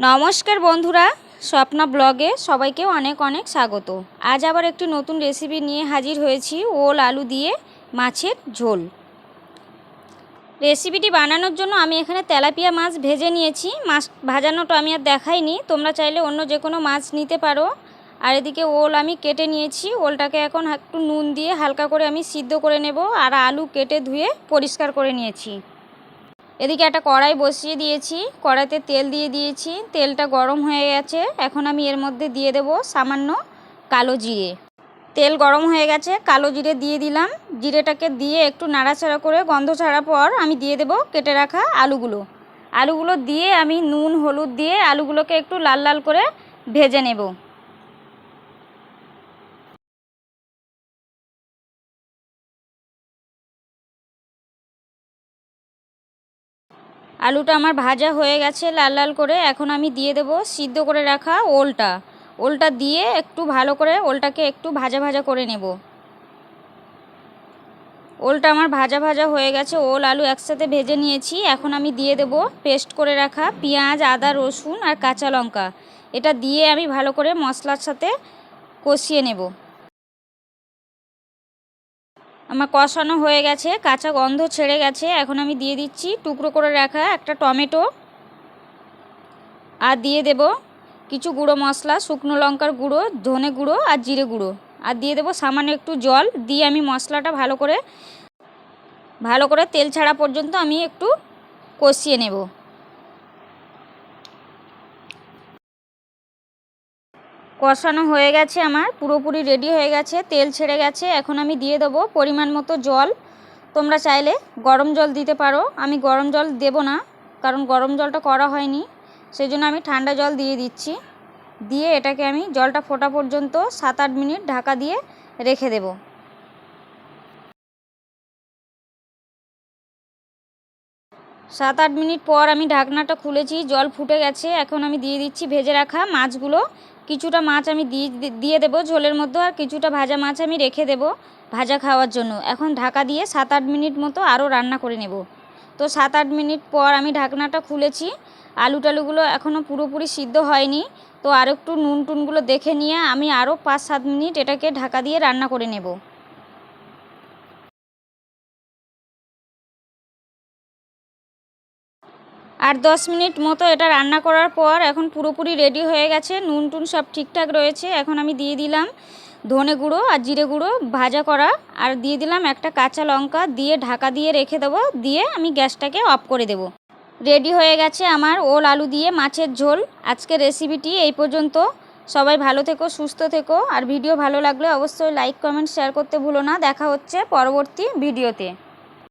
নমস্কার বন্ধুরা, স্বপ্না ব্লগে সবাইকে অনেক অনেক স্বাগত। আজ আবার একটি নতুন রেসিপি নিয়ে হাজির হয়েছি, ওল আলু দিয়ে মাছের ঝোল। রেসিপিটি বানানোর জন্য আমি এখানে তেলাপিয়া মাছ ভেজে নিয়েছি। মাছ ভাজানোটা আমি আর দেখাইনি, তোমরা চাইলে অন্য যে কোনো মাছ নিতে পারো। আর এদিকে ওল আমি কেটে নিয়েছি, ওলটাকে এখন একটু নুন দিয়ে হালকা করে আমি সিদ্ধ করে নেব। আর আলু কেটে ধুয়ে পরিষ্কার করে নিয়েছি। এদিকে একটা কড়াই বসিয়ে দিয়েছি, কড়াইতে তেল দিয়ে দিয়েছি, তেলটা গরম হয়ে গেছে। এখন আমি এর মধ্যে দিয়ে দেব সামান্য কালো জিরে। তেল গরম হয়ে গেছে, কালো জিরে দিয়ে দিলাম। জিরেটাকে দিয়ে একটু নাড়াচাড়া করে গন্ধ ছাড়ার পর আমি দিয়ে দেব কেটে রাখা আলুগুলো দিয়ে আমি নুন হলুদ দিয়ে আলুগুলোকে একটু লাল লাল করে ভেজে নেব। আলুটা আমার ভাজা হয়ে গেছে লাল লাল করে। এখন আমি দিয়ে দেব সিদ্ধ করে রাখা ওলটা দিয়ে একটু ভালো করে ওলটাকে একটু ভাজা ভাজা করে নেব। ওলটা আমার ভাজা ভাজা হয়ে গেছে, ওল আলু একসাথে ভেজে নিয়েছি। এখন আমি দিয়ে দেব পেস্ট করে রাখা পেঁয়াজ, আদা, রসুন আর কাঁচা লঙ্কা। এটা দিয়ে আমি ভালো করে মশলার সাথে কষিয়ে নেব। আমার কষানো হয়ে গেছে, কাঁচা গন্ধ ছেড়ে গেছে। এখন আমি দিয়ে দিচ্ছি টুকরো করে রাখা একটা টমেটো, আর দিয়ে দেব কিছু গুঁড়ো মশলা, শুকনো লঙ্কার গুঁড়ো, ধনে গুঁড়ো আর জিরে গুঁড়ো। আর দিয়ে দেব সামান্য একটু জল দিয়ে আমি মশলাটা ভালো করে তেল ছাড়া পর্যন্ত আমি একটু কষিয়ে নেব। কষানো হয়ে গেছে, আমার পুরোপুরি রেডি হয়ে গেছে, তেল ছেড়ে গেছে। এখন আমি দিয়ে দেবো পরিমাণ মতো জল। তোমরা চাইলে গরম জল দিতে পারো, আমি গরম জল দেব না, কারণ গরম জলটা করা হয়নি, সেই জন্য আমি ঠান্ডা জল দিয়ে দিচ্ছি। দিয়ে এটাকে আমি জলটা ফোটা পর্যন্ত 7-8 মিনিট ঢাকা দিয়ে রেখে দেব। 7-8 মিনিট পর আমি ঢাকনাটা খুলেছি, জল ফুটে গেছে। এখন আমি দিয়ে দিচ্ছি ভেজে রাখা মাছগুলো। কিছুটা মাছ আমি দিয়ে দেবো ঝোলের মধ্যে, আর কিছুটা ভাজা মাছ আমি রেখে দেব ভাজা খাওয়ার জন্য। এখন ঢাকা দিয়ে 7-8 মিনিট মতো আরও রান্না করে নেব। তো 7-8 মিনিট পর আমি ঢাকনাটা খুলেছি। আলু এখনও পুরোপুরি সিদ্ধ হয়নি, তো আর একটু নুন টুনগুলো দেখে নিয়ে আমি আরও 5-7 মিনিট এটাকে ঢাকা দিয়ে রান্না করে নেব। আর 10 মিনিট মতো এটা রান্না করার পর এখন পুরোপুরি রেডি হয়ে গেছে, নুন টুন সব ঠিকঠাক রয়েছে। এখন আমি দিয়ে দিলাম ধনে গুঁড়ো আর জিরে গুঁড়ো ভাজা করা, আর দিয়ে দিলাম একটা কাঁচা লঙ্কা, দিয়ে ঢাকা দিয়ে রেখে দেবো। দিয়ে আমি গ্যাসটাকে অফ করে দেব। রেডি হয়ে গেছে আমার ওল আলু দিয়ে মাছের ঝোল। আজকের রেসিপিটি এই পর্যন্ত। সবাই ভালো থেকো, সুস্থ থেকো। আর ভিডিও ভালো লাগলে অবশ্যই লাইক, কমেন্ট, শেয়ার করতে ভুলো না। দেখা হচ্ছে পরবর্তী ভিডিওতে।